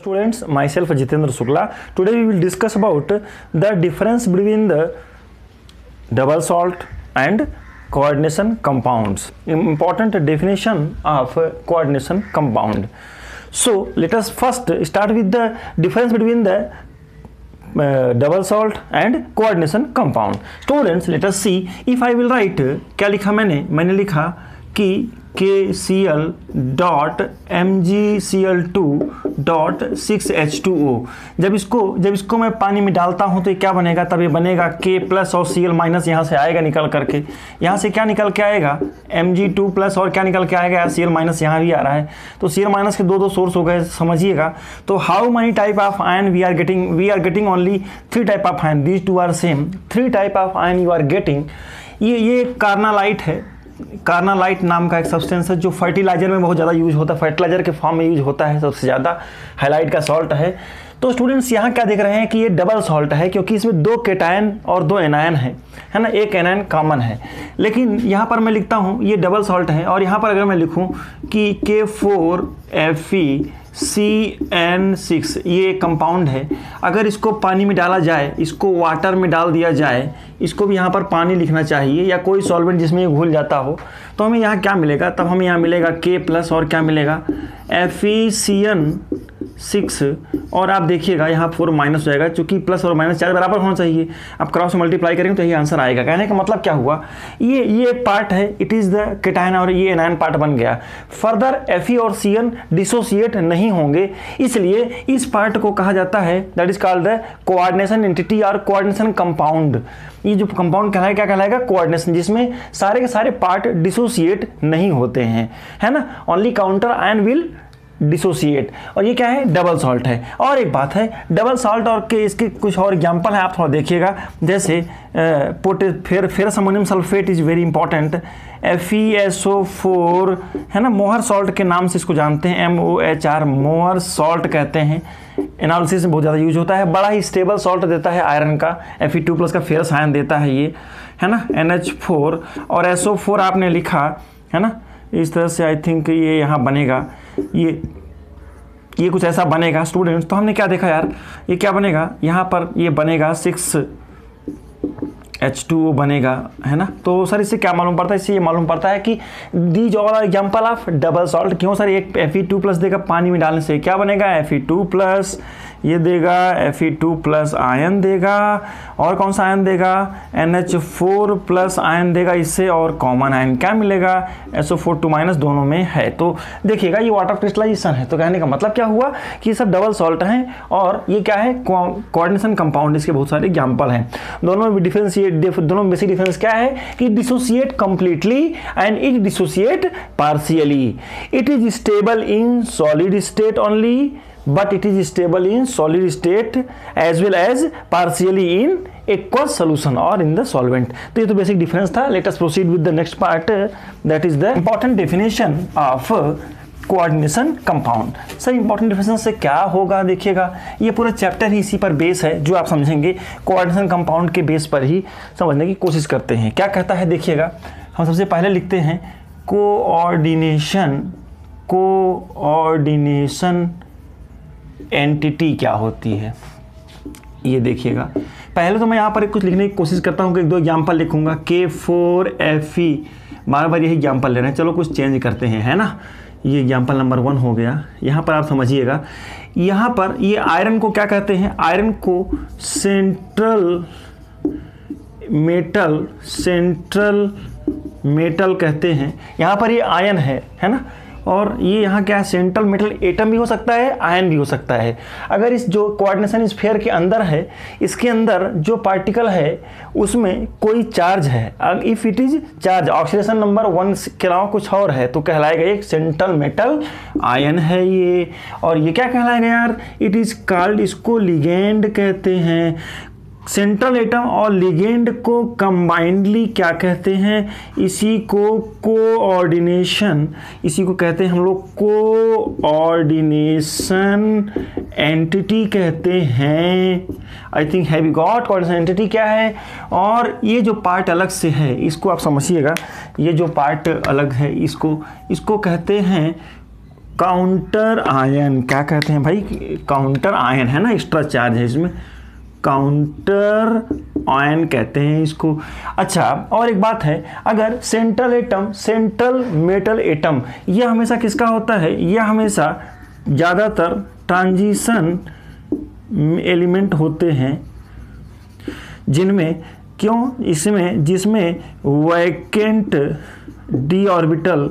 students, myself Jitendra Shukla. Today we will discuss about the difference between the double salt and coordination compounds. Important definition of coordination compound. So let us first start with the difference between the double salt and coordination compound. Students, let us see. If I will write, क्या लिखा मैंने लिखा कि KCl.MgCl2.6H2O। जब इसको मैं पानी में डालता हूं तो ये क्या बनेगा, तब ये बनेगा K प्लस और Cl माइनस यहाँ से आएगा निकल करके। यहाँ से क्या निकल के आएगा Mg2 प्लस और क्या निकल के आएगा यार Cl माइनस, यहाँ भी आ रहा है तो Cl माइनस के दो सोर्स हो गए, समझिएगा। तो how many type of ion we are getting only 3 type of ion, these two are same. 3 type of ion you are getting. ये कार्नालाइट है, कार्नालाइट नाम का एक सब्सटेंस है जो फर्टिलाइजर में बहुत ज़्यादा यूज होता है, फर्टिलाइजर के फॉर्म में यूज होता है सबसे ज़्यादा। हाइलाइट का सॉल्ट है। तो स्टूडेंट्स यहाँ क्या देख रहे हैं कि ये डबल सॉल्ट है क्योंकि इसमें 2 केटायन और 2 एनायन है ना, एक एनायन कॉमन है। लेकिन यहाँ पर मैं लिखता हूँ ये डबल सॉल्ट है, और यहाँ पर अगर मैं लिखूँ कि K4FeCN6 ये कंपाउंड है। अगर इसको पानी में डाला जाए, इसको वाटर में डाल दिया जाए, इसको भी यहाँ पर पानी लिखना चाहिए या कोई सॉल्वेंट जिसमें ये घुल जाता हो, तो हमें यहाँ क्या मिलेगा, तब हमें यहाँ मिलेगा K प्लस और क्या मिलेगा FeCN6, और आप देखिएगा यहाँ 4 माइनस हो जाएगा, चूंकि प्लस और माइनस चार्ज बराबर होना चाहिए। आप क्रॉस मल्टीप्लाई करेंगे तो यही आंसर आएगा। कहने का मतलब क्या हुआ, ये एक पार्ट है, इट इज़ द केटायन और ये एनायन पार्ट बन गया। फर्दर Fe और Cn डिसोसिएट नहीं होंगे, इसलिए इस पार्ट को कहा जाता है that is called the coordination entity और कोऑर्डिनेशन कंपाउंड। ये जो कंपाउंड कहलाएगा क्या कहलाएगा, कोऑर्डिनेशन, जिसमें सारे के सारे पार्ट डिसोसिएट नहीं होते हैं, है ना। Only counter ion will dissociate. और ये क्या है, डबल सॉल्ट है। और एक बात है, डबल सॉल्ट और के इसके कुछ और एग्जांपल है, आप थोड़ा देखिएगा। जैसे ferrous ammonium sulphate is very important, FeSO4 है ना, मोहर सॉल्ट के नाम से इसको जानते हैं, MOHR मोहर सॉल्ट कहते हैं। एनालिसिस में बहुत ज़्यादा यूज होता है, बड़ा ही स्टेबल सॉल्ट देता है आयरन का, Fe2 प्लस का फेरस आयन देता है ये, है ना, NH4 और SO4 आपने लिखा है ना, इस तरह से आई थिंक ये यहाँ बनेगा, ये कुछ ऐसा बनेगा स्टूडेंट्स। तो हमने क्या देखा यार, ये क्या बनेगा, यहाँ पर ये बनेगा 6H2O बनेगा, है ना। तो सर इससे क्या मालूम पड़ता है, इससे ये मालूम पड़ता है कि these all example of double salt. क्यों सर, एक Fe2 प्लस देगा पानी में डालने से, क्या बनेगा Fe2 प्लस, ये देगा Fe2 प्लस आयन देगा, और कौन सा आयन देगा NH4 प्लस आयन देगा इससे, और कॉमन आयन क्या मिलेगा SO4 माइनस, दोनों में है। तो देखिएगा ये वाटर क्रिस्टलाइजेशन है। तो कहने का मतलब क्या हुआ कि ये सब डबल सॉल्ट हैं, और ये क्या है, कोऑर्डिनेशन कंपाउंड। इसके बहुत सारे एग्जाम्पल हैं। दोनों में बेसिक डिफरेंस क्या है कि dissociate completely and it dissociate partially. It is stable in solid state only, but it is stable in solid state as well as partially in aqueous solution or in the solvent। तो ये तो basic difference था। Let us proceed with the next part, that is the important definition of coordination compound. Sir important definition से क्या होगा, देखिएगा ये पूरा चैप्टर ही इसी पर बेस है, जो आप समझेंगे कोऑर्डिनेशन कंपाउंड के बेस पर ही समझने की कोशिश करते हैं। क्या कहता है देखिएगा, हम सबसे पहले लिखते हैं कोऑर्डिनेशन एंटिटी क्या होती है, ये देखिएगा। पहले तो मैं यहाँ पर कुछ लिखने की कोशिश करता हूँ कि 1-2 एग्जाम्पल लिखूंगा। K4Fe, बार बार यही एग्जाम्पल ले रहे हैं, चलो कुछ चेंज करते हैं, है ना। ये एग्जाम्पल नंबर 1 हो गया। यहाँ पर आप समझिएगा, यहाँ पर ये आयरन को क्या कहते हैं, आयरन को सेंट्रल मेटल कहते हैं। यहाँ पर ये आयन है ना, और ये यहाँ क्या है, सेंट्रल मेटल एटम भी हो सकता है, आयन भी हो सकता है। अगर इस जो कोऑर्डिनेशन स्फीयर के अंदर है, इसके अंदर जो पार्टिकल है उसमें कोई चार्ज है, if it is charge oxidation number 1 के अलावा कुछ और है, तो कहलाएगा एक सेंट्रल मेटल आयन है ये। और ये क्या कहलाएगा यार, इट इज कॉल्ड, इसको लिगेंड कहते हैं। सेंट्रल एटम और लिगेंड को कंबाइंडली क्या कहते हैं, इसी को कोऑर्डिनेशन, इसी को कहते हैं हम लोग कोऑर्डिनेशन एंटिटी कहते हैं। I think have you got coordination entity क्या है। और ये जो पार्ट अलग से है, इसको आप समझिएगा, ये जो पार्ट अलग है इसको कहते हैं काउंटर आयन, क्या कहते हैं भाई, काउंटर आयन है ना, एक्स्ट्रा चार्ज है इसमें, काउंटर आयन कहते हैं इसको। अच्छा, और एक बात है, अगर central atom, central metal atom, यह हमेशा किसका होता है, यह हमेशा ज़्यादातर ट्रांजिशन एलिमेंट होते हैं, जिनमें क्यों, इसमें जिसमें वैकेंट डी ऑर्बिटल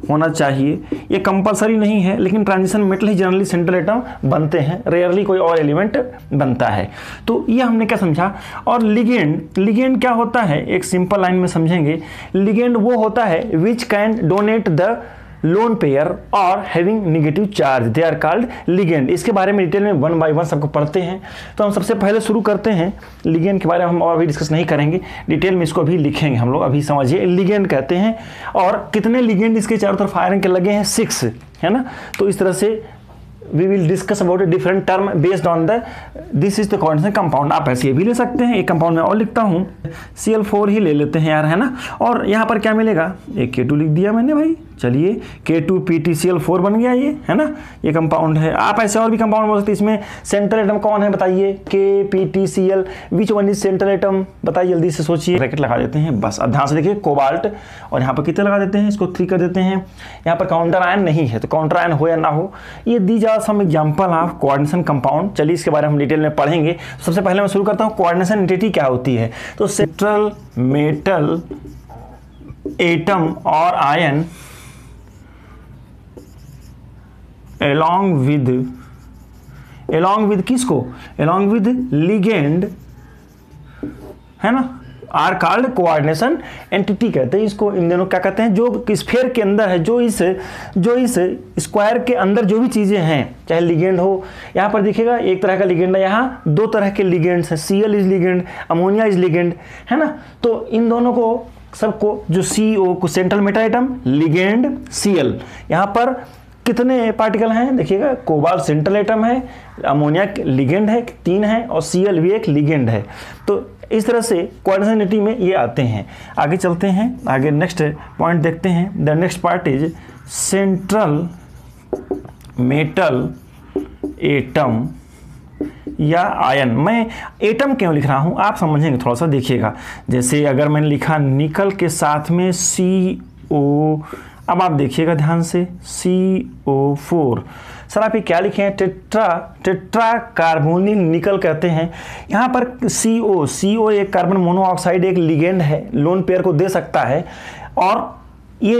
होना चाहिए। ये कंपलसरी नहीं है, लेकिन ट्रांजिशन मेटल ही जनरली सेंट्रल एटम बनते हैं, रेयरली कोई और एलिमेंट बनता है। तो ये हमने क्या समझा। और लिगेंड, लिगेंड क्या होता है, एक सिंपल लाइन में समझेंगे। लिगेंड वो होता है which can donate the lone pair और having negative charge, they are called ligand. इसके बारे में डिटेल में वन बाय वन सबको पढ़ते हैं। तो हम सबसे पहले शुरू करते हैं, लिगेंड के बारे में हम और भी डिस्कस नहीं करेंगे, डिटेल में इसको अभी लिखेंगे हम लोग। अभी समझिए लिगेंड कहते हैं, और कितने लिगेंड इसके चारों तरफ आयरन के लगे हैं, 6 है ना। तो इस तरह से we will discuss about a different term based on the this is the coordination compound। आप ऐसे भी ले सकते हैं, एक कंपाउंड में और लिखता हूँ, Cl4 ही ले लेते हैं यार, है ना। और यहाँ पर क्या मिलेगा, एक K2 लिख दिया मैंने भाई, चलिए K2PtCl4 बन गया, ये है ना, ये कंपाउंड है। आप ऐसे और भी कंपाउंड बोल सकते हैं। इसमें सेंट्रल एटम कौन है बताइए, KPtCl, which one is central atom बताइए, जल्दी से सोचिए। ब्रैकेट लगा देते हैं बस, अब ध्यान से देखिए, कोबाल्ट, और यहाँ पर कितने लगा देते हैं, इसको 3 कर देते हैं। यहाँ पर काउंटर आयन नहीं है, तो काउंटर आयन हो या ना हो, ये दी जा some example of coordination compound. चलिए इसके बारे में हम डिटेल में पढ़ेंगे। सबसे पहले मैं शुरू करता हूँ, कोऑर्डिनेशन एंटिटी क्या होती है। तो सेंट्रल मेटल एटम और आयन along with किसको, along with ligand, है ना, आर कॉल्ड कोऑर्डिनेशन एंटिटी कहते हैं इसको। इन दोनों क्या कहते हैं, जो स्फीयर के अंदर है, जो इस स्क्वायर के अंदर जो भी चीज़ें हैं, चाहे लिगेंड हो, यहाँ पर देखिएगा एक तरह का लिगेंड है, यहाँ 2 तरह के लिगेंड्स हैं, Cl is ligand, ammonia is ligand, है ना। तो इन दोनों को सबको, जो CO को central metal atom, ligand Cl, यहाँ पर कितने पार्टिकल हैं देखिएगा, कोबाल्ट सेंट्रल एटम है, अमोनिया लिगेंड है 3 है, और Cl भी एक लिगेंड है। तो इस तरह से कोऑर्डिनेशन एंटिटी में ये आते हैं। आगे चलते हैं, आगे नेक्स्ट पॉइंट देखते हैं। The next part is central metal atom या आयन। मैं एटम क्यों लिख रहा हूँ आप समझेंगे, थोड़ा सा देखिएगा। जैसे अगर मैंने लिखा निकल के साथ में CO, अब आप देखिएगा ध्यान से, CO4। सर आप ये क्या लिखे हैं, टेट्रा कार्बोनिल निकल कहते हैं। यहाँ पर CO एक कार्बन मोनोऑक्साइड, एक लिगेंड है, लोन पेयर को दे सकता है, और ये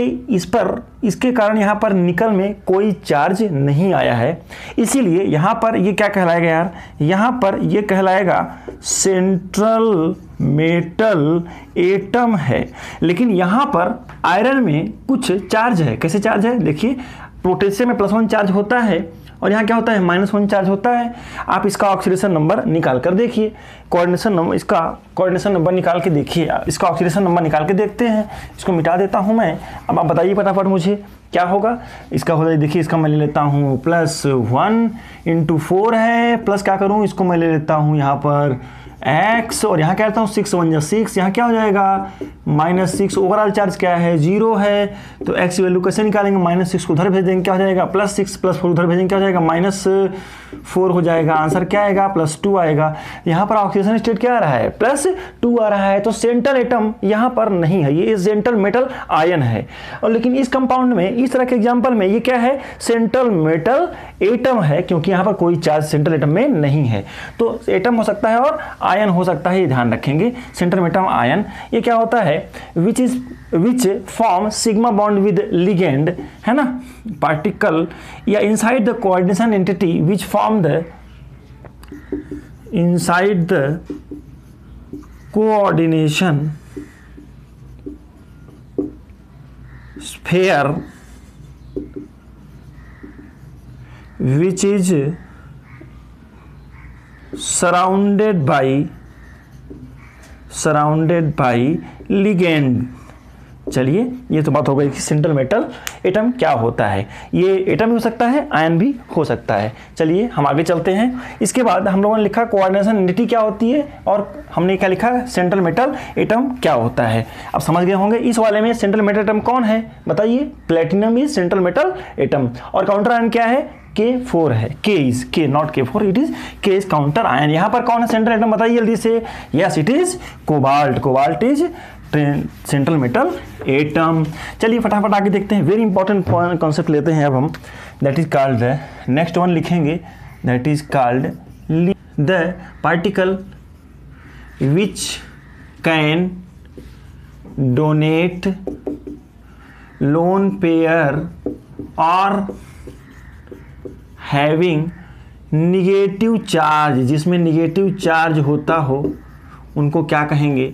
इसके कारण यहाँ पर निकल में कोई चार्ज नहीं आया है, इसीलिए यहाँ पर ये क्या कहलाएगा यार, यहाँ पर ये कहलाएगा सेंट्रल मेटल एटम है। लेकिन यहाँ पर आयरन में कुछ चार्ज है। कैसे चार्ज है देखिए, पोटेशियम में +1 चार्ज होता है, और यहाँ क्या होता है, -1 चार्ज होता है। आप इसका ऑक्सीडेशन नंबर निकाल कर देखिए, कोऑर्डिनेशन नंबर, इसका कोऑर्डिनेशन नंबर निकाल के देखिए, इसका ऑक्सीडेशन नंबर निकाल के देखते हैं। इसको मिटा देता हूँ मैं, अब आप बताइए फटाफट मुझे क्या होगा। इसका हो जाए, देखिए इसका मैं ले लेता हूँ +1 × 4 है, प्लस क्या करूँ, इसको मैं ले लेता हूँ यहाँ पर x, और यहाँ क्या रहता हूँ 6 1 जा 6, यहाँ क्या हो जाएगा -6। ओवरऑल चार्ज क्या है, 0 है। तो x की वैल्यू कैसे निकालेंगे, -6 को उधर भेज देंगे, क्या हो जाएगा +6 +4 उधर भेजेंगे, क्या हो जाएगा -4 हो जाएगा। आंसर क्या आएगा, +2 आएगा। यहाँ पर ऑक्सीडेशन स्टेट क्या आ रहा है, +2 आ रहा है। तो सेंट्रल एटम यहाँ पर नहीं है, ये सेंट्रल मेटल आयन है। और लेकिन इस कंपाउंड में, इस तरह के एग्जाम्पल में, ये क्या है, सेंट्रल मेटल एटम है, क्योंकि यहाँ पर कोई चार्ज सेंट्रल एटम में नहीं है। तो एटम हो सकता है और आयन हो सकता है, ये ध्यान रखेंगे। सेंट्रल मेटल आयन ये क्या होता है, which form sigma bond with ligand, है ना, पार्टिकल, या inside the coordination entity which form the inside the coordination sphere which is surrounded by ligand चलिए ये तो बात हो गई कि सिंटल मेटल एटम क्या होता है। ये एटम भी हो सकता है, आयन भी हो सकता है। चलिए हम आगे चलते हैं। इसके बाद हम लोगों ने लिखा कोऑर्डिनेशन एनर्जी क्या होती है, और हमने क्या लिखा सिंटल मेटल एटम क्या होता है। अब समझ गए होंगे इस वाले में सिंटल मेटल एटम कौन है, बताइए। प्लेटिनम इज सिंटल मेटल एटम, और काउंटर आयन क्या है, K4 है। K is K not K4, it is K is counter ion. यहाँ पर कौन है सेंट्रल एटम, बताइए जल्दी से। Yes it is cobalt, cobalt is central metal atom. चलिए फटाफट आगे देखते हैं। वेरी इंपॉर्टेंट कॉन्सेप्ट लेते हैं अब हम, that is called, next one लिखेंगे, that is called the particle which can donate lone pair और हैविंग निगेटिव चार्ज, जिसमें निगेटिव चार्ज होता हो, उनको क्या कहेंगे,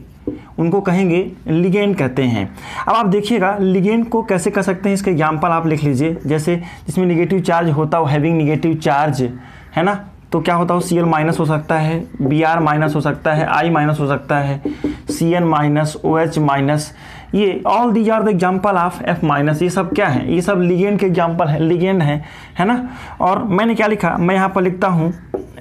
उनको कहेंगे लिगेंड कहते हैं। अब आप देखिएगा लिगेंड को कैसे कर सकते हैं, इसके एग्जाम्पल आप लिख लीजिए। जैसे जिसमें निगेटिव चार्ज होता हो, हैविंग निगेटिव चार्ज, है ना, तो क्या होता हो, Cl माइनस हो सकता है, Br माइनस हो सकता है, I माइनस हो सकता है, Cn माइनस, OH माइनस, ये all these are the example of F minus. ये सब क्या है, ये सब लिगेंड के एग्जाम्पल है, लिगेंड है ना। और मैंने क्या लिखा, मैं यहाँ पर लिखता हूँ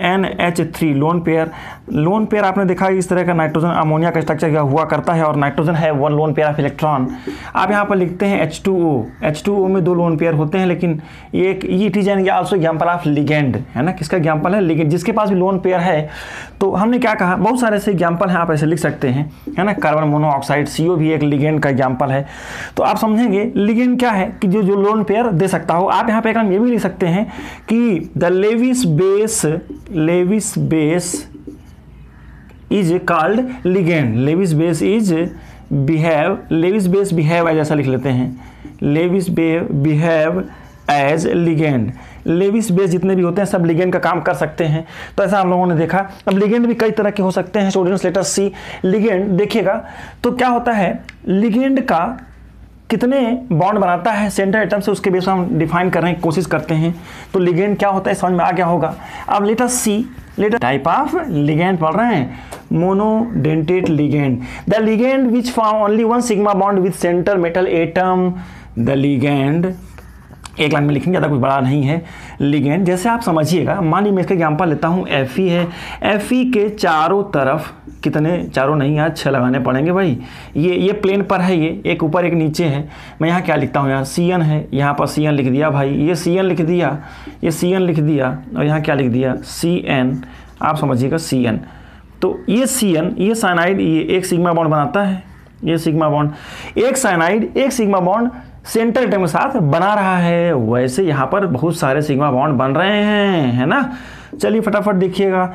NH3 lone pair. Lone pair आपने देखा इस तरह का नाइट्रोजन अमोनिया का स्ट्रक्चर हुआ करता है, और नाइट्रोजन है 1 लोन पेयर ऑफ इलेक्ट्रॉन। आप यहाँ पर लिखते हैं H2O, H2O में 2 लोन पेयर होते हैं, लेकिन एक it is an also example of ligand, है ना। किसका एग्जाम्पल है, लिगेंड, जिसके पास भी लोन पेयर है। तो हमने क्या कहा, बहुत सारे ऐसे एग्जाम्पल हैं, आप ऐसे लिख सकते हैं, है ना। कार्बन मोनोऑक्साइड CO भी एक लिगेंड का एग्जाम्पल है। तो आप समझेंगे लिगेंड क्या है कि जो लोन पेयर दे सकता हो। आप यहाँ पे एक ये भी लिख सकते हैं कि the Lewis base is called ligand. Lewis base behave as, ऐसा लिख लेते हैं, Lewis behave as ligand. Lewis base जितने भी होते हैं सब लिगेंड का काम कर सकते हैं। तो ऐसा हम लोगों ने देखा। अब लिगेंड भी कई तरह के हो सकते हैं। स्टूडेंट्स लेट अस सी लिगेंड। देखिएगा तो क्या होता है, लिगेंड का कितने बॉन्ड बनाता है सेंटर एटम से, उसके बेस पर हम डिफाइन करने की कोशिश करते हैं। तो लिगेंड क्या होता है समझ में आ गया होगा। अब let us see type of ligand पढ़ रहे हैं, monodentate ligand, the ligand which form only 1 sigma bond with central metal atom. The ligand एक लाइन में लिखेंगे, ज़्यादा कुछ बड़ा नहीं है। लिगेंड जैसे आप समझिएगा, मान लीजिए मैं इसका एग्जाम्पल लेता हूँ, Fe है। Fe के चारों तरफ, कितने, चारों नहीं यार 6 लगाने पड़ेंगे भाई। ये प्लेन पर है, ये एक ऊपर एक नीचे है। मैं यहाँ क्या लिखता हूँ, यहाँ Cn है, यहाँ पर Cn लिख दिया भाई, ये Cn लिख दिया, ये Cn लिख दिया, और यहाँ क्या लिख दिया, Cn। आप समझिएगा Cn। तो ये Cn, ये साइनाइड, ये एक सिग्मा बॉन्ड बनाता है, ये सिग्मा बॉन्ड, एक साइनाइड एक सिग्मा बॉन्ड सेंटर एटम के साथ बना रहा है। वैसे यहाँ पर बहुत सारे सिग्मा बॉन्ड बन रहे हैं, है ना। चलिए फटाफट देखिएगा।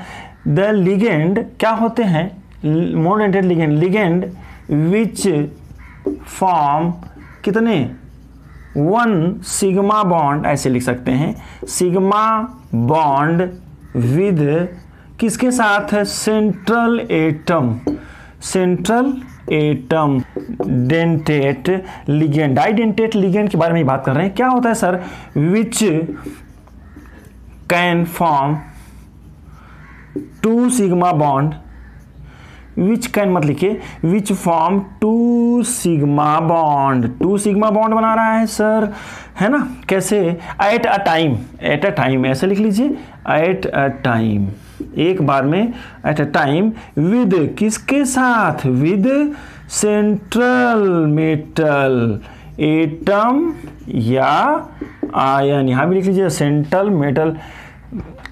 द लिगेंड क्या होते हैं, monodentate ligand, ligand which form कितने, 1 सिग्मा बॉन्ड, ऐसे लिख सकते हैं, सिग्मा बॉन्ड विद किसके साथ है, central atom, central atom dentate ligand. डाइडेंटेट ligand के बारे में बात कर रहे हैं। क्या होता है sir, which can form 2 sigma bond, which can मत लिखिए, which form 2 sigma bond, 2 sigma bond बना रहा है सर, है ना। कैसे, at a time, at a time ऐसे लिख लीजिए, एट अ टाइम, एक बार में, एट अ टाइम, विद किसके साथ, विद सेंट्रल मेटल एटम या आयन। यहाँ भी लिख लीजिए सेंट्रल मेटल,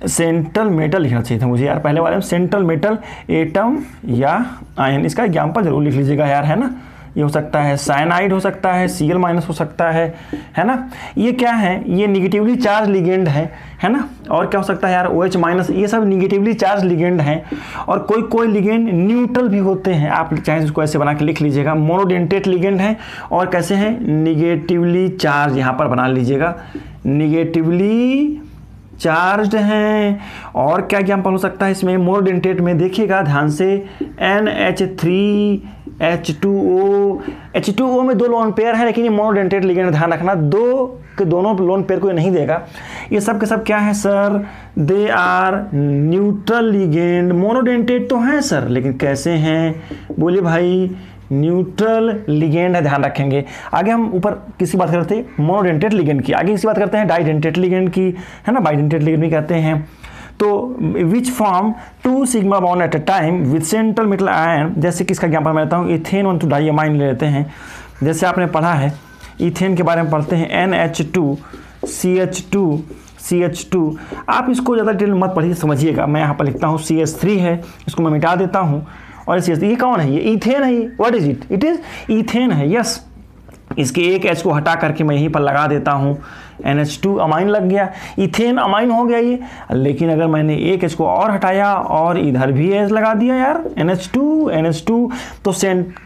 सेंट्रल मेटल लिखना चाहिए था मुझे यार पहले वाले में, सेंट्रल मेटल एटम या आयन। इसका एग्जाम्पल जरूर लिख लीजिएगा यार, है ना। ये हो सकता है साइनाइड, हो सकता है Cl माइनस हो सकता है ना। ये क्या है, ये निगेटिवली चार्ज लिगेंड है ना। और क्या हो सकता है यार, OH माइनस, ये सब निगेटिवली चार्ज लिगेंड हैं। और कोई लिगेंड न्यूट्रल भी होते हैं, आप चाहे इसको ऐसे बना के लिख लीजिएगा। मोनोडेंटेट लिगेंड है, और कैसे हैं, निगेटिवली चार्ज, यहाँ पर बना लीजिएगा, निगेटिवली चार्ज हैं। और क्या एग्जाम्पल हो सकता है इसमें, मोनोडेंटेट में देखिएगा ध्यान से, NH3 H2O, H2O में 2 लोन पेयर है, लेकिन ये मोनोडेंटेट लिगेंड, ध्यान रखना, 2 के दोनों लोन पेयर को ये नहीं देगा। ये सब के सब क्या है sir, they are neutral ligand. Monodentate तो हैं सर, लेकिन कैसे हैं, बोलिए भाई, न्यूट्रल लिगेंड है, ध्यान रखेंगे। आगे हम ऊपर किसकी बात करते हैं, मोनोडेंटेट लिगेंड की। आगे किसकी बात करते हैं, डाइडेंटेट लिगेंड की, है ना, बाइडेंटेट लिगेंड भी कहते हैं। तो which form 2 sigma bond at a time with central metal ion, जैसे किसका एग्जांपल मैं लेता हूँ, इथेन 1,2 डाइअमाइन ले लेते हैं। जैसे आपने पढ़ा है इथेन के बारे में पढ़ते हैं, NH2CH2, आप इसको ज़्यादा डिटेल मत पढ़िए, समझिएगा। मैं यहाँ पर लिखता हूँ CH3 है, इसको मैं मिटा देता हूँ, और CH3 ये कौन है, ये इथेन है। What is it, it is ethane है, यस। इसके एक H को हटा करके मैं यहीं पर लगा देता हूँ, NH2 अमाइन लग गया, इथेन अमाइन हो गया ये। लेकिन अगर मैंने एक H को और हटाया और इधर भी H लगा दिया यार, NH2, तो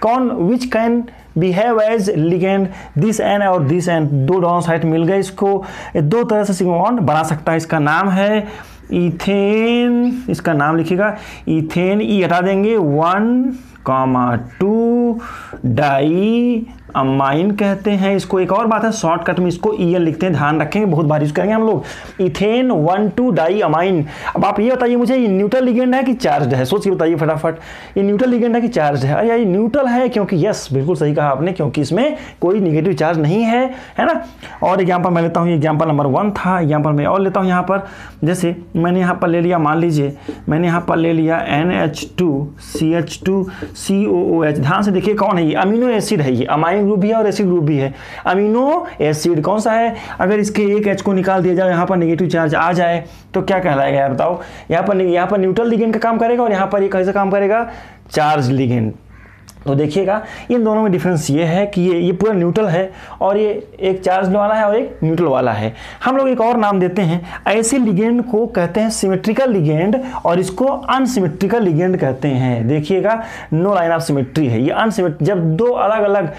कौन, which can behave as ligand, this N और दिस एन, दो दोनों साइड मिल गए, इसको दो तरह से सिग्मा बॉन्ड बना सकता है। इसका नाम है इथेन, इसका नाम लिखिएगा इथेन, ई हटा देंगे, 1,2 डाई अमाइन कहते हैं इसको। एक और बात है, शॉर्टकट में इसको EN लिखते हैं, ध्यान रखेंगे, बहुत बार यूज करेंगे हम लोग, इथेन 1,2 डाई अमाइन। अब आप ये बताइए मुझे, ये न्यूट्रल लिगेंड है कि चार्ज है, सोचिए बताइए फटाफट, ये न्यूट्रल लिगेंड है कि चार्ज है। अरे ये न्यूट्रल है, क्योंकि यस बिल्कुल सही कहा आपने, क्योंकि इसमें कोई निगेटिव चार्ज नहीं है, है ना। और एग्जाम्पल मैं लेता हूँ, एग्जाम्पल नंबर 1 था, एग्जाम्पल मैं और लेता हूँ यहाँ पर। जैसे मैंने यहाँ पर ले लिया, मान लीजिए मैंने यहाँ पर ले लिया NH2CH2COOH, ध्यान से देखिए कौन है ये, अमीनो एसिड है, ये अमाइन ग्रुप भी है और एसिड ग्रुप भी है। अमीनो एसिड कौन सा है, अगर इसके एक H को निकाल दिया जाए, यहाँ पर नेगेटिव चार्ज आ जाए तो क्या कहलाएगा यार बताओ, यहाँ पर न्यूट्रल लिगेंड का काम करेगा, और यहाँ पर ये कैसे काम करेगा, चार्ज लिगेंड। तो देखिएगा इन दोनों में डिफरेंस ये है कि ये पूरा न्यूट्रल है, और ये एक चार्ज वाला है और एक न्यूट्रल वाला है। हम लोग एक और नाम देते हैं, ऐसे लिगेंड को कहते हैं सिमेट्रिकल लिगेंड, और इसको अनसिमेट्रिकल लिगेंड कहते हैं। देखिएगा नो लाइन ऑफ सिमेट्री है, ये अनसिमेट्रिक, जब दो अलग अलग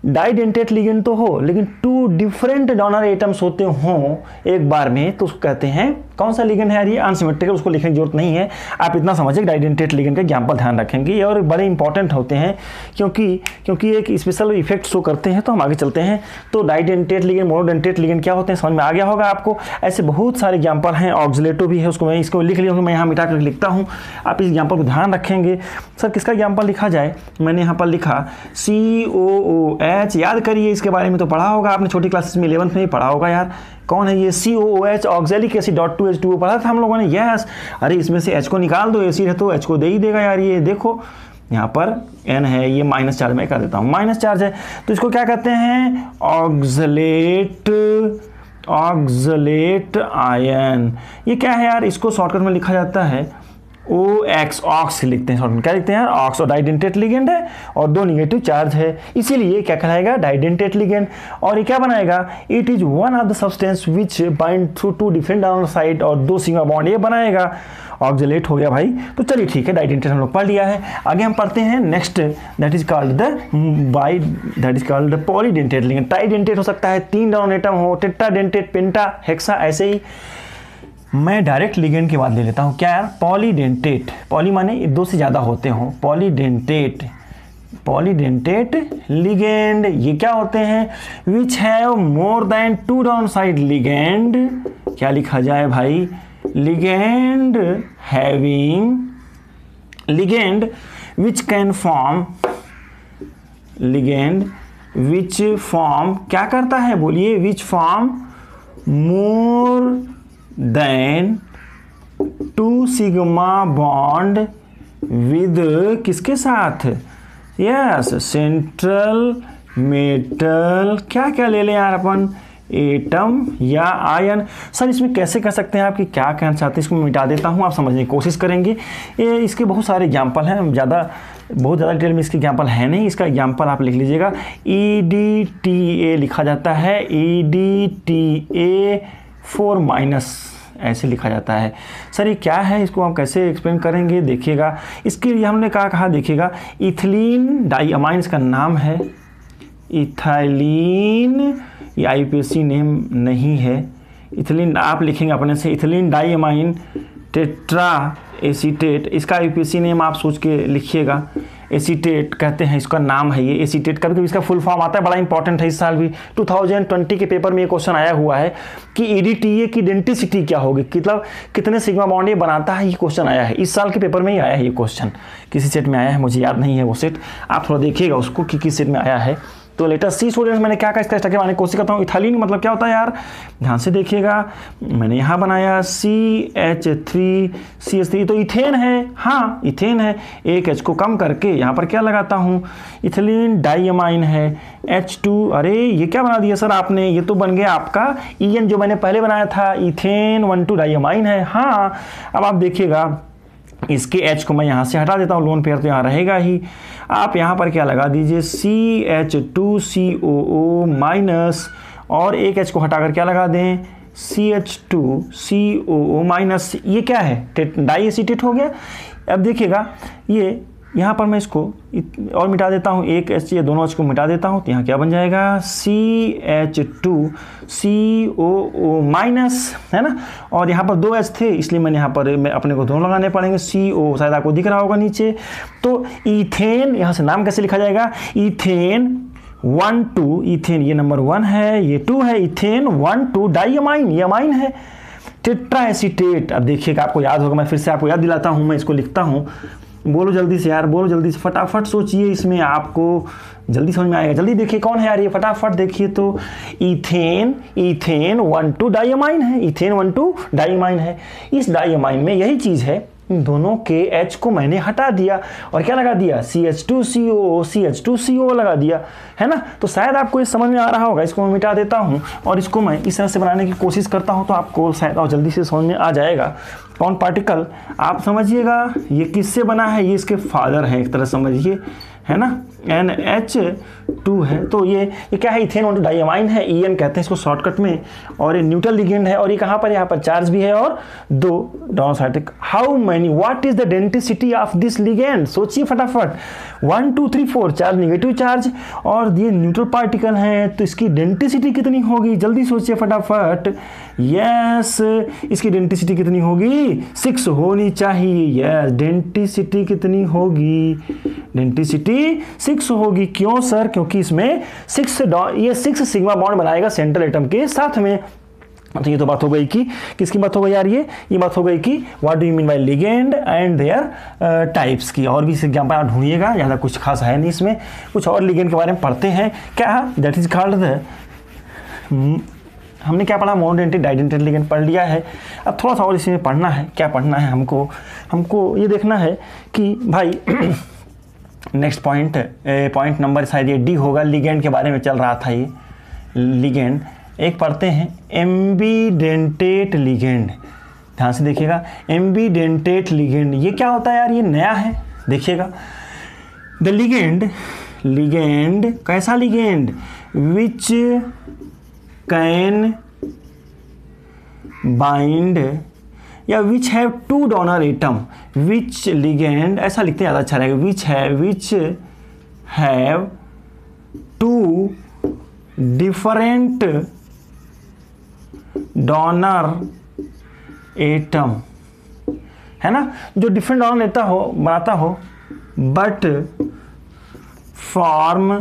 डाइडेंटेट लिगेंड तो हो, लेकिन 2 डिफरेंट डोनर एटम्स होते हों एक बार में, तो उसको कहते हैं, कौन सा लिगेंड है यार, ये अनसिमेट्रिकल, उसको लिखने की जरूरत नहीं है। आप इतना समझिए डाइडेंटेट लिगेंड का एग्जाम्पल ध्यान रखेंगे, और बड़े इंपॉर्टेंट होते हैं, क्योंकि एक स्पेशल इफेक्ट शो करते हैं। तो हम आगे चलते हैं। तो डाइडेंटेट लिगेंड, मोनोडेंटेट लिगेंड क्या होते हैं, समझ में आ गया होगा आपको। ऐसे बहुत सारे एग्जाम्पल हैं, ऑक्सिलेटो भी है, उसको मैं इसको लिख लिया हूँ, मैं यहाँ मिटा कर लिखता हूँ, आप इस एग्जाम्पल को ध्यान रखेंगे। सर किसका एग्जाम्पल लिखा जाए, मैंने यहाँ पर लिखा COOH, याद करिए, इसके बारे में तो पढ़ा होगा आपने, छोटी क्लासेस में 11th में ही पढ़ा होगा यार। कौन है ये, COOH, ऑक्जेलिक एसिड .2H2O पढ़ा था हम लोगों ने, यस। अरे इसमें से H को निकाल दो, एसिड है तो H को दे ही देगा यार। ये देखो यहाँ पर N है, ये माइनस चार्ज, मैं कर देता हूँ, माइनस चार्ज है, तो इसको क्या कहते हैं, ऑक्सलेट आयन। ये क्या है यार, इसको शॉर्टकट में लिखा जाता है OX, ऑक्स लिखते हैं, शॉर्टकट क्या लिखते हैं यार, ऑक्स। और डाइडेंटेट लिगेंड है और 2 निगेटिव चार्ज है, इसीलिए क्या कहलाएगा, डाइडेंटेट लिगेंड। और ये क्या बनाएगा, it is one of the substance which bind through 2 different donor side, और 2 सिग्मा बॉन्ड ये बनाएगा, ऑक्सलेट हो गया भाई। तो चलिए ठीक है, डाइडेंटेट हम लोग पढ़ लिया है। आगे हम पढ़ते हैं next, that is called the polydentate ligand. Tridentate हो सकता है, 3 डोनर एटम हो, टेट्राडेंटेट, पेंटा, हेक्सा, ऐसे ही। मैं डायरेक्ट लिगेंड की बात ले लेता हूँ, क्या यार, पॉलीडेंटेट, पॉली माने 2 से ज़्यादा होते हों, पॉलीडेंटेट लिगेंड ये क्या होते हैं, which have more than 2 down side ligand. क्या लिखा जाए भाई, ligand having, ligand which can form, ligand which form क्या करता है, बोलिए, which form more than 2 sigma bond with किसके साथ, यस, सेंट्रल मेटल, क्या क्या ले लें यार अपन, एटम या आयन। सर इसमें कैसे कर सकते हैं आप, कि क्या कहना चाहते हैं, इसको मैं मिटा देता हूँ, आप समझने की कोशिश करेंगे। इसके बहुत सारे एग्जाम्पल हैं, बहुत ज़्यादा डिटेल में इसके एग्जाम्पल है नहीं, इसका एग्जाम्पल आप लिख लीजिएगा, EDTA लिखा जाता है, EDTA 4- ऐसे लिखा जाता है। सर ये क्या है, इसको हम कैसे एक्सप्लेन करेंगे, देखिएगा। इसके लिए हमने कहा देखिएगा, इथिलीन डाइअमाइन इसका नाम है, इथाइलिन, ये IUPAC नेम नहीं है, इथिलीन आप लिखेंगे अपने से, इथिलीन डाइअमाइन टेट्रा एसीटेट, इसका IUPAC नेम आप सोच के लिखिएगा, एसीटेट कहते हैं, इसका नाम है ये एसीटेट। कभी कभी इसका फुल फॉर्म आता है, बड़ा इंपॉर्टेंट है। इस साल भी 2020 के पेपर में ये क्वेश्चन आया हुआ है कि EDTA की डेंसिटी क्या होगी, मतलब कितने सिग्मा बॉन्ड ये बनाता है, ये क्वेश्चन आया है इस साल के पेपर में ही आया है ये क्वेश्चन। किसी सेट में आया है, मुझे याद नहीं है वो सेट, आप थोड़ा देखिएगा उसको कि किस सेट में आया है। तो लेटर सी स्टूडेंट्स, मैंने क्या इसका स्ट्रक्चर बनाने की कोशिश करता हूँ। इथालीन मतलब क्या होता है यार, ध्यान से देखिएगा, मैंने यहाँ बनाया CH3CH3, तो इथेन है, हाँ इथेन है। एक H को कम करके यहाँ पर क्या लगाता हूँ, इथिलीन डाइअमाइन है H2। अरे ये क्या बना दिया सर आपने, ये तो बन गया आपका EN जो मैंने पहले बनाया था, इथेन 1,2 डाइअमाइन है। हाँ अब आप देखिएगा, इसके H को मैं यहाँ से हटा देता हूँ, लोन पेयर तो यहाँ रहेगा ही। आप यहाँ पर क्या लगा दीजिए, CH2COO माइनस, और एक H को हटाकर क्या लगा दें, CH2COO माइनस। ये क्या है, डाई एसीटेट हो गया। अब देखिएगा ये यहाँ पर मैं इसको और मिटा देता हूँ, एक H, ये दोनों H को मिटा देता हूँ, तो यहाँ क्या बन जाएगा, CH2COO माइनस, है ना। और यहाँ पर 2 H थे, इसलिए मैंने यहाँ पर अपने को दोनों लगाने पड़ेंगे, CO शायद आपको दिख रहा होगा नीचे। तो इथेन, यहाँ से नाम कैसे लिखा जाएगा, इथेन 1,2, इथेन ये नंबर 1 है, ये 2 है, इथेन 1,2 डाइअमाइन, ये अमाइन है, टेट्रा एसीटेट। अब देखिएगा आपको याद होगा, मैं फिर से आपको याद दिलाता हूँ, मैं इसको लिखता हूँ। बोलो जल्दी से यार, बोलो जल्दी से, फटाफट सोचिए, इसमें आपको जल्दी समझ में आएगा। जल्दी देखिए कौन है यार ये, फटाफट देखिए। तो इथेन 1,2 डाइअमाइन है, इथेन 1,2 डाइअमाइन है। इस डाइअमाइन में यही चीज़ है, दोनों के H को मैंने हटा दिया और क्या लगा दिया, CH2CO लगा दिया, है ना। तो शायद आपको ये समझ में आ रहा होगा। इसको मैं मिटा देता हूँ और इसको मैं इस तरह से बनाने की कोशिश करता हूँ, तो आपको शायद और जल्दी से समझ में आ जाएगा। कौन पार्टिकल, आप समझिएगा ये किससे बना है, ये इसके फादर हैं एक तरह समझिए, है ना, NH2 है। तो ये क्या है, इथेन 1,2 डाइअमाइन है, EN कहते हैं इसको शॉर्टकट में, और ये न्यूट्रल लिगेंड है, और ये कहाँ पर, यहाँ पर चार्ज भी है और 2 down side. How many, what is the density of this ligand, सोचिए फटाफट। 1 2 3 4 चार्ज, नेगेटिव चार्ज, और ये न्यूट्रल पार्टिकल है, तो इसकी डेंसिटी कितनी होगी, जल्दी सोचिए फटाफट। यस, इसकी डेंसिटी कितनी होगी, 6 होनी चाहिए। यस, डेंसिटी कितनी होगी, डेंसिटी 6 होगी। क्यों सर, क्योंकि इसमें 6 सिग्मा बॉन्ड बनाएगा सेंट्रल एटम के साथ में। तो ये तो बात हो गई कि किसकी बात हो गई यार, ये बात हो गई कि what do you mean by ligand and there types की। और भी एग्जाम्पल आप ढूंढिएगा, ज़्यादा कुछ खास है नहीं इसमें, कुछ और लिगेंड के बारे में पढ़ते हैं। क्या, दैट इज कॉल्ड द, हमने क्या पढ़ा, मोनोडेंटेट डाइडेंटेट लिगेंड पढ़ लिया है। अब थोड़ा सा और इसमें पढ़ना है। क्या पढ़ना है हमको ये देखना है कि भाई नेक्स्ट पॉइंट नंबर शायद ये D होगा, लिगेंड के बारे में चल रहा था ये लिगेंड। एक पढ़ते हैं एम्बीडेंटेट लिगेंड, ध्यान से देखिएगा, एम्बीडेंटेट लिगेंड ये क्या होता है यार, ये नया है, देखिएगा। द लिगेंड कैसा लिगेंड, विच कैन बाइंड या which have 2 donor atom, which ligand, ऐसा लिखते हैं ज़्यादा अच्छा रहेगा, which have 2 different donor atom, है ना, जो डिफरेंट डोनर बनाता हो but form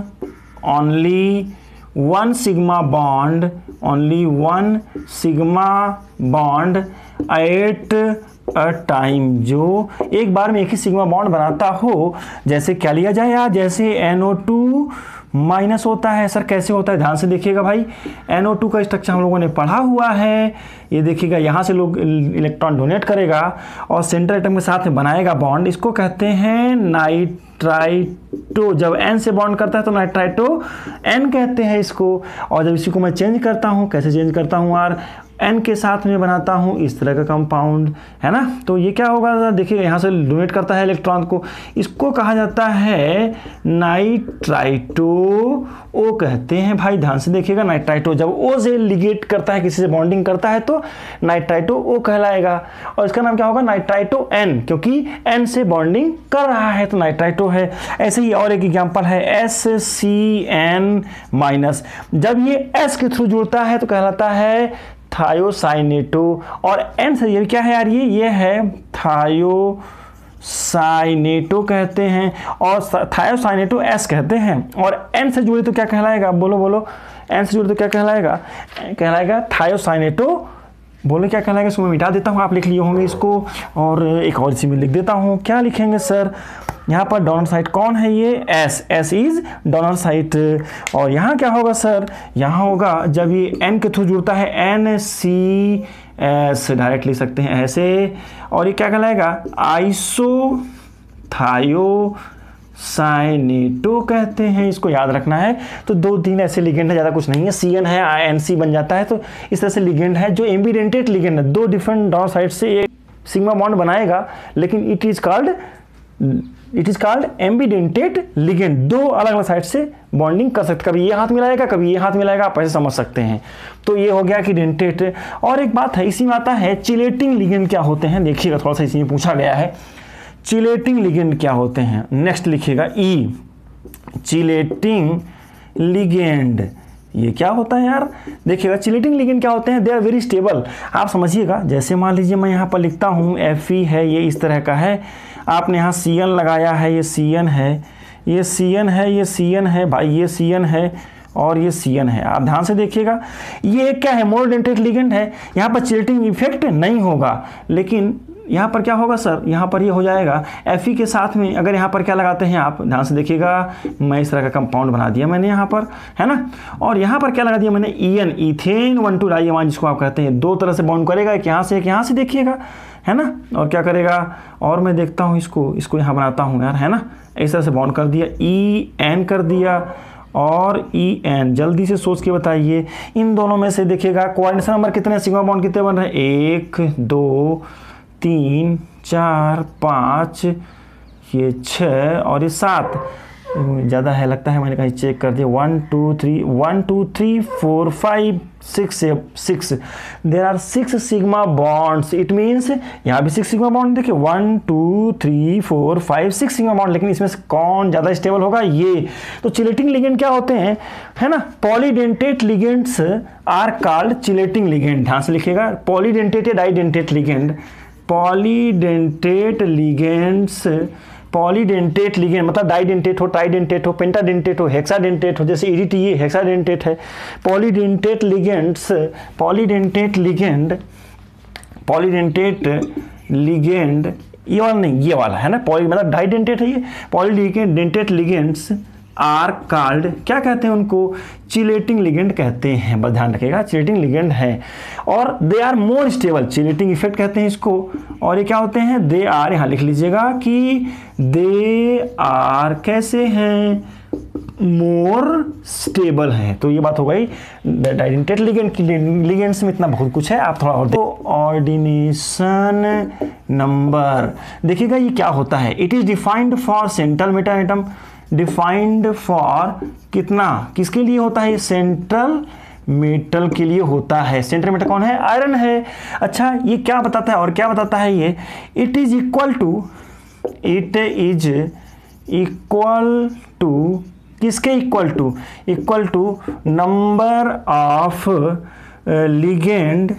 only 1 sigma bond, only 1 sigma bond at a time, जो एक बार में एक ही सिग्मा बॉन्ड बनाता हो। जैसे क्या लिया जाए यार, जैसे NO2 माइनस होता है। सर कैसे होता है, ध्यान से देखिएगा भाई। NO2 का स्ट्रक्चर हम लोगों ने पढ़ा हुआ है। ये देखिएगा, यहाँ से लोग इलेक्ट्रॉन डोनेट करेगा और सेंट्रल एटम के साथ में बनाएगा बॉन्ड, इसको कहते हैं नाइट्राइटो। जब N से बॉन्ड करता है तो नाइट्राइटो N कहते हैं इसको। और जब इसी को मैं चेंज करता हूँ, कैसे चेंज करता हूँ यार, N के साथ में बनाता हूँ इस तरह का कंपाउंड, है ना। तो ये क्या होगा, देखिए यहाँ से डोनेट करता है इलेक्ट्रॉन को, इसको कहा जाता है नाइट्राइटो O कहते हैं भाई। ध्यान से देखिएगा, नाइट्राइटो जब O से लिगेट करता है, किसी से बॉन्डिंग करता है तो नाइट्राइटो O कहलाएगा। और इसका नाम क्या होगा, नाइट्राइटो N, क्योंकि N से बॉन्डिंग कर रहा है तो नाइट्राइटो है। ऐसे ही और एक एग्जाम्पल है SCN माइनस, जब ये S के थ्रू जुड़ता है तो कहलाता है थायोसाइनेटो। और N से ये क्या है यार, ये है थायोसाइनेटो, साइनेटो कहते हैं और थायोसाइनेटो एस कहते हैं। और एन से जुड़े तो क्या कहलाएगा, बोलो बोलो, एन से जुड़े तो क्या कहलाएगा, कहलाएगा थायोसाइनेटो। बोलो क्या कहलाएगा, इसको मैं मिटा देता हूँ, आप लिख लिए होंगे इसको, और एक और इसी में लिख देता हूँ। क्या लिखेंगे सर, यहाँ पर डोनर साइट कौन है, ये S, S is donor site. और यहाँ क्या होगा सर, यहाँ होगा जब ये एन के थ्रू जुड़ता है, एन सी एस डायरेक्ट लिख सकते हैं ऐसे। और ये क्या कहलाएगा, आइसो थायो साइनेटो कहते हैं, इसको याद रखना है। तो 2-3 ऐसे लिगेंड है, ज़्यादा कुछ नहीं है, CN है, NC बन जाता है। तो इस तरह से लिगेंड है जो एम्बिडेंटेट लिगेंड है, 2 डिफरेंट डोनर साइड से एक सिग्मा बॉन्ड बनाएगा, लेकिन इट इज कॉल्ड एम्बिडेंटेट लिगेंड। 2 अलग अलग साइड से बॉन्डिंग कर सकते, कभी ये हाथ मिलाएगा, कभी ये हाथ मिलाएगा, आप ऐसे समझ सकते हैं। तो ये हो गया कि डेंटेट। और एक बात है, इसी में आता है चिलेटिंग लिगेंड क्या होते हैं, देखिएगा थोड़ा सा इसी में पूछा गया है, चिलेटिंग लिगेंड क्या होते हैं। नेक्स्ट लिखिएगा ई, चिलेटिंग लिगेंड, ये क्या होता है यार, देखिएगा चिलेटिंग लिगेंड क्या होते हैं, दे आर वेरी स्टेबल। आप समझिएगा, जैसे मान लीजिए मैं यहाँ पर लिखता हूँ Fe है, ये इस तरह का है, आपने यहाँ Cn लगाया है, ये Cn है, ये Cn है, ये Cn है भाई, ये Cn है और ये Cn है। आप ध्यान से देखिएगा, ये क्या है, मोनोडेंटेट लिगेंड है, यहाँ पर चिलेटिंग इफेक्ट नहीं होगा। लेकिन यहाँ पर क्या होगा सर, यहाँ पर ये हो जाएगा Fe के साथ में, अगर यहाँ पर क्या लगाते हैं, आप ध्यान से देखिएगा, मैं इस तरह का कंपाउंड बना दिया मैंने यहाँ पर, है ना, और यहाँ पर क्या लगा दिया मैंने, EN, इथेन 1,2 डाइअमाइन, जिसको आप कहते हैं। 2 तरह से बॉन्ड करेगा, एक यहाँ से, एक यहाँ से, देखिएगा, है ना। और क्या करेगा, और मैं देखता हूँ इसको यहाँ बनाता हूँ यार, है ना, इस तरह से बॉन्ड कर दिया, EN कर दिया और EN। जल्दी से सोच के बताइए, इन दोनों में से देखिएगा कोऑर्डिनेशन नंबर कितने, सिग्मा बॉन्ड कितने बन रहे हैं, 1 2 3 4 5, ये 6 और ये 7, ज़्यादा है लगता है, मैंने कहीं चेक कर दिया, 1 2 3 4 5 6 there are 6 sigma bonds. It means यहाँ भी 6 सिग्मा बॉन्ड, देखिए 1 2 3 4 5 6 सिग्मा बॉन्ड। लेकिन इसमें से कौन ज़्यादा स्टेबल होगा, ये। तो चिलेटिंग लिगेंड क्या होते हैं, है ना, polydentate ligands are called chelating ligand. ध्यान से लिखिएगा, पॉलीडेंटेट या didentate ligand, polydentate ligands, polydentate ligand मतलब डाइडेंटेट हो, ट्राइडेंटेट हो, पेंटाडेंटेट हो, हेक्साडेंटेट हो, जैसे EDT ये हेक्साडेंटेट है। पॉलीडेंटेट लिगेंड्स, पॉलीडेंटेट लिगेंड ये वाला नहीं, ये वाला है ना, पॉली मतलब डाइडेंटेट है ये, पॉलीडेंटेट लिगेंड्स आर कॉल्ड, क्या कहते हैं उनको, चिलेटिंग लिगेंड कहते हैं। बस ध्यान रखिएगा, चिलेटिंग लिगेंड है और they are more stable, chelating effect कहते हैं इसको। और ये क्या होते हैं, दे आर, यहाँ लिख लीजिएगा कि दे आर कैसे हैं, मोर स्टेबल है। तो ये बात हो गई डाइडेंटेट लिगेंड की। लिगेंड्स में इतना बहुत कुछ है, आप थोड़ा और कोऑर्डिनेशन नंबर देखिएगा, ये क्या होता है, it is defined for central metal atom, defined for कितना, किसके लिए होता है, सेंट्रल मेटल के लिए होता है। सेंट्रल मेटल कौन है, आयरन है। अच्छा, ये क्या बताता है और क्या बताता है ये, इट इज इक्वल टू किसके, equal to number of ligand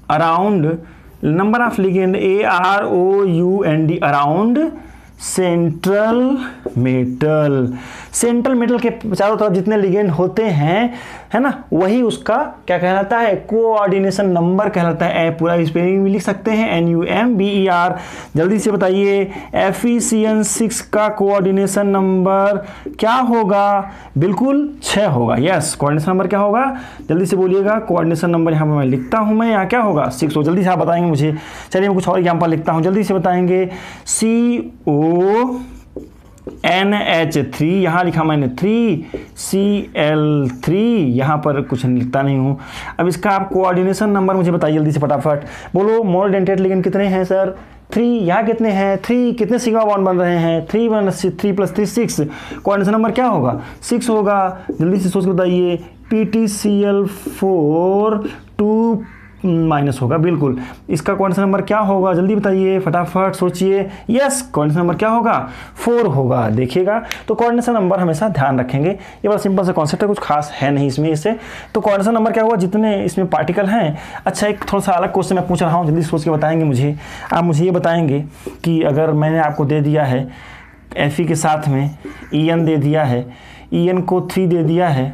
around, number of ligand AROUND around central metal. Central metal के चारों तरफ जितने लिगेंड होते हैं, है ना, वही उसका क्या कहलाता है, कोऑर्डिनेशन नंबर कहलाता है। पूरा स्पेलिंग भी लिख सकते हैं, NUMBER। जल्दी से बताइए, FeCN6 का कोऑर्डिनेशन नंबर क्या होगा, बिल्कुल 6 होगा। यस, कोऑर्डिनेशन नंबर क्या होगा, जल्दी से बोलिएगा। कोऑर्डिनेशन नंबर यहाँ पर मैं लिखता हूँ, मैं यहाँ क्या होगा 6 हो। जल्दी से आप बताएंगे मुझे। चलिए मैं कुछ और एग्जाम्पल लिखता हूँ, जल्दी से बताएंगे। CONH3 यहाँ लिखा मैंने 3Cl3, यहाँ पर कुछ लिखता नहीं हूँ। अब इसका आप कोऑर्डिनेशन नंबर मुझे बताइए जल्दी से फटाफट, बोलो। मोनोडेंटेट लिगेंड कितने हैं सर, 3। यहाँ कितने हैं, 3। कितने सिग्मा बॉन्ड बन रहे हैं, 3 + 3 6। कोऑर्डिनेशन नंबर क्या होगा, 6 होगा। जल्दी से सोच के बताइए। PTCl4 2 माइनस होगा, बिल्कुल। इसका कोऑर्डिनेशन नंबर क्या होगा, जल्दी बताइए, फटाफट सोचिए। यस, कोऑर्डिनेशन नंबर क्या होगा, 4 होगा। देखिएगा, तो कोऑर्डिनेशन नंबर हमेशा ध्यान रखेंगे। ये बड़ा सिंपल सा कॉन्सेप्ट है, कुछ खास है नहीं इसमें इससे। तो कोऑर्डिनेशन नंबर क्या होगा, जितने इसमें पार्टिकल हैं। अच्छा, एक थोड़ा सा अलग क्वेश्चन मैं पूछ रहा हूँ, जल्दी सोच के बताएंगे मुझे। आप मुझे ये बताएंगे कि अगर मैंने आपको दे दिया है Fe के साथ में En दे दिया है, En को 3 दे दिया है,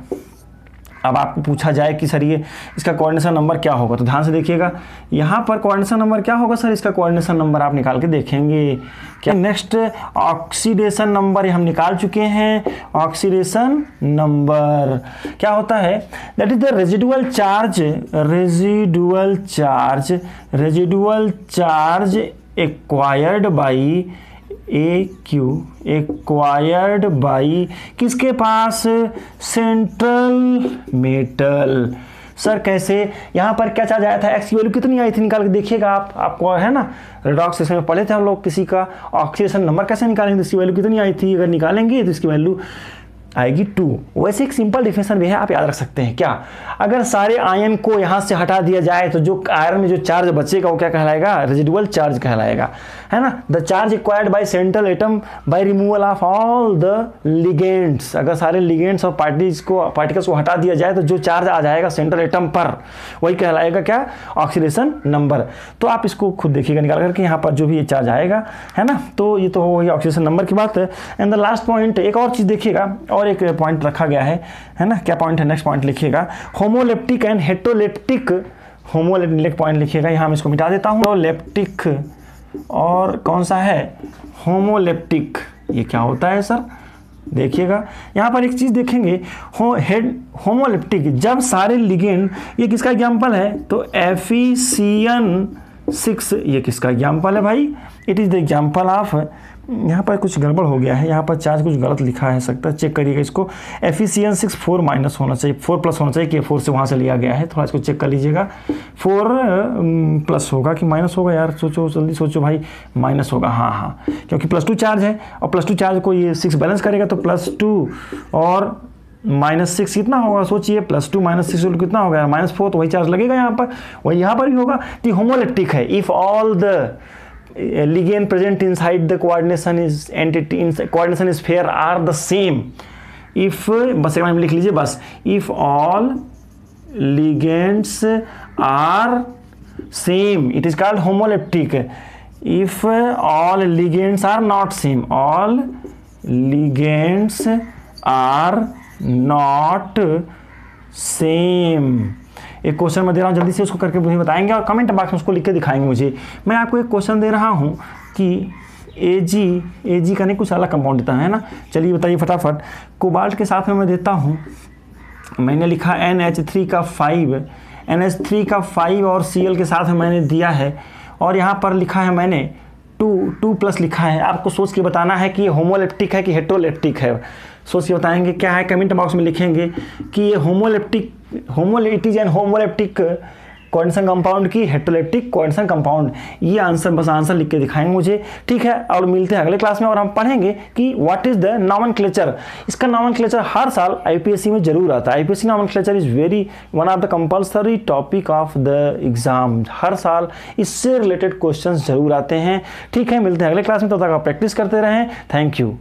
अब आपको पूछा जाए कि सर ये इसका कोऑर्डिनेशन नंबर क्या होगा, तो ध्यान से देखिएगा। यहाँ पर कोऑर्डिनेशन नंबर क्या होगा सर, इसका कोऑर्डिनेशन नंबर आप निकाल के देखेंगे क्या। नेक्स्ट ऑक्सीडेशन नंबर हम निकाल चुके हैं। ऑक्सीडेशन नंबर क्या होता है, that is the residual charge, residual charge acquired by acquired by किसके पास, सेंट्रल मेटल। सर कैसे, यहाँ पर क्या चार्ज आया था, एक्स की वैल्यू कितनी आई थी, निकाल के देखिएगा आप, आपको है ना रेडॉक्स सेशन में पढ़े थे हम लोग किसी का। ऑक्सीडेशन नंबर कैसे निकालेंगे, इसकी वैल्यू कितनी आई थी, अगर निकालेंगे तो इसकी वैल्यू आएगी 2। वैसे एक सिंपल डिफिनेशन भी है, आप याद रख सकते हैं क्या, अगर सारे आयन को यहाँ से हटा दिया जाए तो जो आयरन में जो चार्ज बचेगा वो क्या कहलाएगा, रेजिडुअल चार्ज कहलाएगा, है ना। The charge acquired by central atom by removal of all the ligands, अगर सारे लिगेंड्स और पार्टिकल्स को हटा दिया जाए तो जो चार्ज आ जाएगा सेंट्रल एटम पर, वही कहलाएगा क्या, ऑक्सीडेशन नंबर। तो आप इसको खुद देखिएगा निकाल करके, यहाँ पर जो भी ये चार्ज आएगा, है ना। तो ये तो हो गई ऑक्सीडेशन नंबर की बात है। एंड द लास्ट पॉइंट, एक और चीज़ देखिएगा, और एक पॉइंट रखा गया है ना, क्या पॉइंट है, नेक्स्ट पॉइंट लिखिएगा, homoleptic and heteroleptic. Homoleptic point लिखिएगा, यहाँ मैं इसको मिटा देता हूँ। होमोलेप्टिक और कौन सा है, होमोलेप्टिक, ये क्या होता है सर, देखिएगा यहाँ पर एक चीज़ देखेंगे, होमोलेप्टिक जब सारे लिगेंड, ये किसका एग्जाम्पल है, तो Fe6, ये किसका एग्जाम्पल है भाई, it is the example of, यहाँ पर कुछ गड़बड़ हो गया है, यहाँ पर चार्ज कुछ गलत लिखा है सकता है, चेक करिएगा इसको। Fe6 4 माइनस होना चाहिए, 4 प्लस होना चाहिए कि 4 से वहाँ से लिया गया है, थोड़ा इसको चेक कर लीजिएगा। 4 प्लस होगा कि माइनस होगा यार, सोचो जल्दी सोचो भाई, माइनस होगा, हाँ, क्योंकि +2 चार्ज है, और +2 चार्ज को ये 6 बैलेंस करेगा, तो +2 और -6 कितना होगा, सोचिए, +2 -6 कितना होगा, -4, तो वही चार्ज लगेगा यहाँ पर, वही यहाँ पर भी होगा। तो होमोलेप्टिक है, if all the ligand present inside the coordination sphere are the same, if, बस एक बार लिख लीजिए बस, if all ligands are same it is called homoleptic, if all ligands are not same, all ligands are not same। एक question मैं दे रहा हूँ, जल्दी से उसको करके मुझे बताएंगे और कमेंट बॉक्स में उसको लिख के दिखाएंगे मुझे। मैं आपको एक क्वेश्चन दे रहा हूँ कि एजी का नहीं, कुछ अलग कंपाउंड देता है ना, चलिए बताइए फटाफट। कोबाल्ट के साथ में मैं देता हूँ, मैंने लिखा NH3 का 5, NH3 का 5 और Cl के साथ में मैंने दिया है, और यहाँ पर लिखा है मैंने 2 प्लस लिखा है। आपको सोच के बताना है कि ये होमोलेप्टिक है कि हेटेरोलेप्टिक है, सोच के बताएंगे क्या है, कमेंट बॉक्स में लिखेंगे कि ये होमोलेटिज एंड होमोलेप्टिक कोऑर्डिनेशन कंपाउंड की हेटेरोलेप्टिक कोऑर्डिनेशन कंपाउंड, ये आंसर, बस आंसर लिख के दिखाएंगे मुझे, ठीक है। और मिलते हैं अगले क्लास में, और हम पढ़ेंगे कि व्हाट इज द नॉमेनक्लेचर। इसका नॉमेनक्लेचर हर साल आईपीएससी में जरूर आता है। IPSC nomenclature is very one of the compulsory topic of the exam, हर साल इससे रिलेटेड क्वेश्चंस जरूर आते हैं, ठीक है। मिलते हैं अगले क्लास में, तब तक आप प्रैक्टिस करते रहें। Thank you.